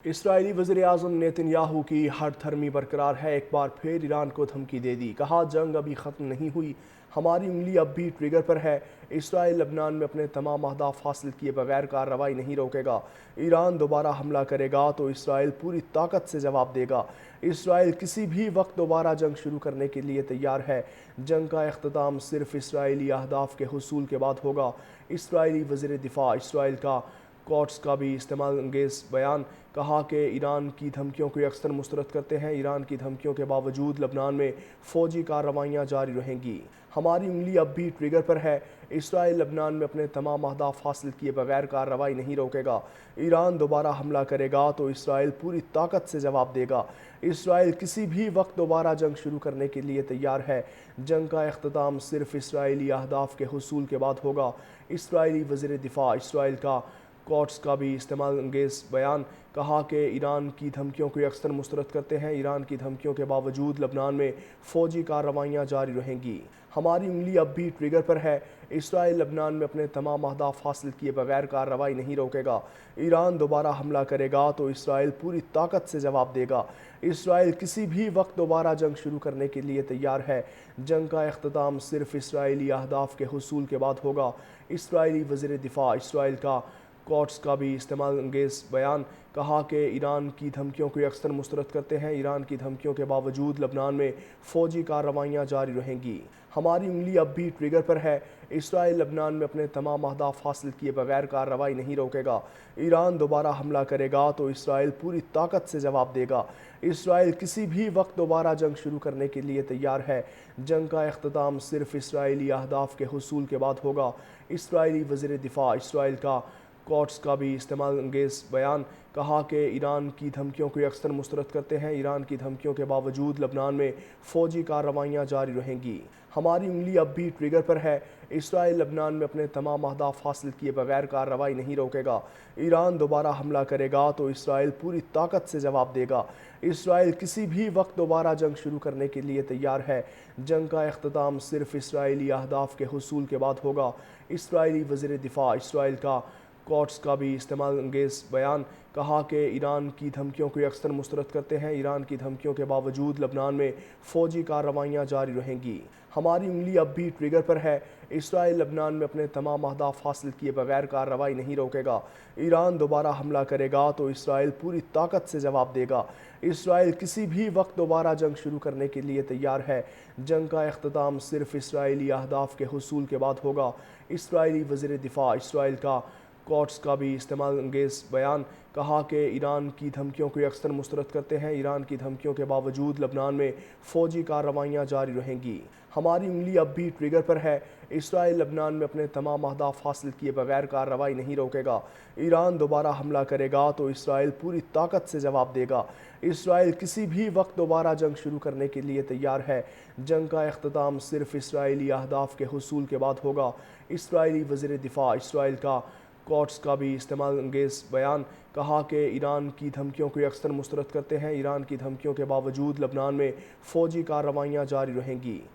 اسرائیلی وزیراعظم نیتن یاہو کی ہٹ دھرمی برقرار ہے۔ ایک بار پھر ایران کو دھمکی دے دی، کہا جنگ ابھی ختم نہیں ہوئی، ہماری انگلی اب بھی ٹریگر پر ہے۔ اسرائیل لبنان میں اپنے تمام اہداف حاصل کیے بغیر کارروائی نہیں روکے گا۔ ایران دوبارہ حملہ کرے گا تو اسرائیل پوری طاقت سے جواب دے گا۔ اسرائیل کسی بھی وقت دوبارہ جنگ شروع کرنے کے لیے تیار ہے۔ جنگ کا اختتام صرف اسرائیلی اہداف کے حصول کے بعد ہوگا۔ اسرائیلی وزیر دفاع اسرائیل کا کوٹس کا بھی استعمال انگیز بیان، کہا کہ ایران کی دھمکیوں کو یکسر مسترد کرتے ہیں۔ ایران کی دھمکیوں کے باوجود لبنان میں فوجی کارروائیاں جاری رہیں گی، ہماری انگلی اب بھی ٹریگر پر ہے۔ اسرائیل لبنان میں اپنے تمام اہداف حاصل کیے بغیر کارروائی نہیں روکے گا۔ ایران دوبارہ حملہ کرے گا تو اسرائیل پوری طاقت سے جواب دے گا۔ اسرائیل کسی بھی وقت دوبارہ جنگ شروع کرنے کے لیے تیار ہے۔ جنگ کا اختتام صرف اسرائیلی اہداف کے حصول کے بعد ہوگا۔ اسرائیلی وزیر دفاع اسرائیل کا کوٹس کا بھی استعمال انگیز بیان، کہا کہ ایران کی دھمکیوں کو یکسر مسترد کرتے ہیں۔ ایران کی دھمکیوں کے باوجود لبنان میں فوجی کارروائیاں جاری رہیں گی، ہماری انگلی اب بھی ٹریگر پر ہے۔ اسرائیل لبنان میں اپنے تمام اہداف حاصل کیے بغیر کارروائی نہیں روکے گا۔ ایران دوبارہ حملہ کرے گا تو اسرائیل پوری طاقت سے جواب دے گا۔ اسرائیل کسی بھی وقت دوبارہ جنگ شروع کرنے کے لیے تیار ہے۔ جنگ کا اختتام صرف اسرائیلی اہداف کے حصول کے بعد ہوگا۔ اسرائیلی وزیر دفاع اسرائیل کا کوٹس کا بھی استعمال انگیز بیان، کہا کہ ایران کی دھمکیوں کو یکسر مسترد کرتے ہیں۔ ایران کی دھمکیوں کے باوجود لبنان میں فوجی کارروائیاں جاری رہیں گی، ہماری انگلی اب بھی ٹریگر پر ہے۔ اسرائیل لبنان میں اپنے تمام اہداف حاصل کیے بغیر کارروائی نہیں روکے گا۔ ایران دوبارہ حملہ کرے گا تو اسرائیل پوری طاقت سے جواب دے گا۔ اسرائیل کسی بھی وقت دوبارہ جنگ شروع کرنے کے لیے تیار ہے۔ جنگ کا اختتام صرف اسرائیلی اہداف کے حصول کے بعد ہوگا۔ اسرائیلی وزیر دفاع اسرائیل کا کوٹس کا بھی استعمال انگیز بیان، کہا کہ ایران کی دھمکیوں کو یکسر مسترد کرتے ہیں۔ ایران کی دھمکیوں کے باوجود لبنان میں فوجی کارروائیاں جاری رہیں گی، ہماری انگلی اب بھی ٹریگر پر ہے۔ اسرائیل لبنان میں اپنے تمام اہداف حاصل کیے بغیر کارروائی نہیں روکے گا۔ ایران دوبارہ حملہ کرے گا تو اسرائیل پوری طاقت سے جواب دے گا۔ اسرائیل کسی بھی وقت دوبارہ جنگ شروع کرنے کے لیے تیار ہے۔ جنگ کا اختتام صرف اسرائیلی اہداف کے حصول کے بعد ہوگا۔ اسرائیلی وزیر دفاع اسرائیل کا کوٹس کا بھی استعمال انگیز بیان، کہا کہ ایران کی دھمکیوں کو یکسر مسترد کرتے ہیں۔ ایران کی دھمکیوں کے باوجود لبنان میں فوجی کارروائیاں جاری رہیں گی، ہماری انگلی اب بھی ٹریگر پر ہے۔ اسرائیل لبنان میں اپنے تمام اہداف حاصل کیے بغیر کارروائی نہیں روکے گا۔ ایران دوبارہ حملہ کرے گا تو اسرائیل پوری طاقت سے جواب دے گا۔ اسرائیل کسی بھی وقت دوبارہ جنگ شروع کرنے کے لیے تیار ہے۔ جنگ کا اختتام صرف اسرائیلی اہداف کے حصول کے بعد ہوگا۔ اسرائیلی وزیر دفاع اسرائیل کا کوٹس کا بھی استعمال انگیز بیان، کہا کہ ایران کی دھمکیوں کو یکسر مسترد کرتے ہیں۔ ایران کی دھمکیوں کے باوجود لبنان میں فوجی کارروائیاں جاری رہیں گی، ہماری انگلی اب بھی ٹریگر پر ہے۔ اسرائیل لبنان میں اپنے تمام اہداف حاصل کیے بغیر کارروائی نہیں روکے گا۔ ایران دوبارہ حملہ کرے گا تو اسرائیل پوری طاقت سے جواب دے گا۔ اسرائیل کسی بھی وقت دوبارہ جنگ شروع کرنے کے لیے تیار ہے۔ جنگ کا اختتام صرف اسرائیلی اہداف کے حصول کے بعد ہوگا۔ اسرائیلی وزیر دفاع اسرائیل کا کوٹس کا بھی استعمال انگیز بیان، کہا کہ ایران کی دھمکیوں کو یکسر مسترد کرتے ہیں۔ ایران کی دھمکیوں کے باوجود لبنان میں فوجی کارروائیاں جاری رہیں گی،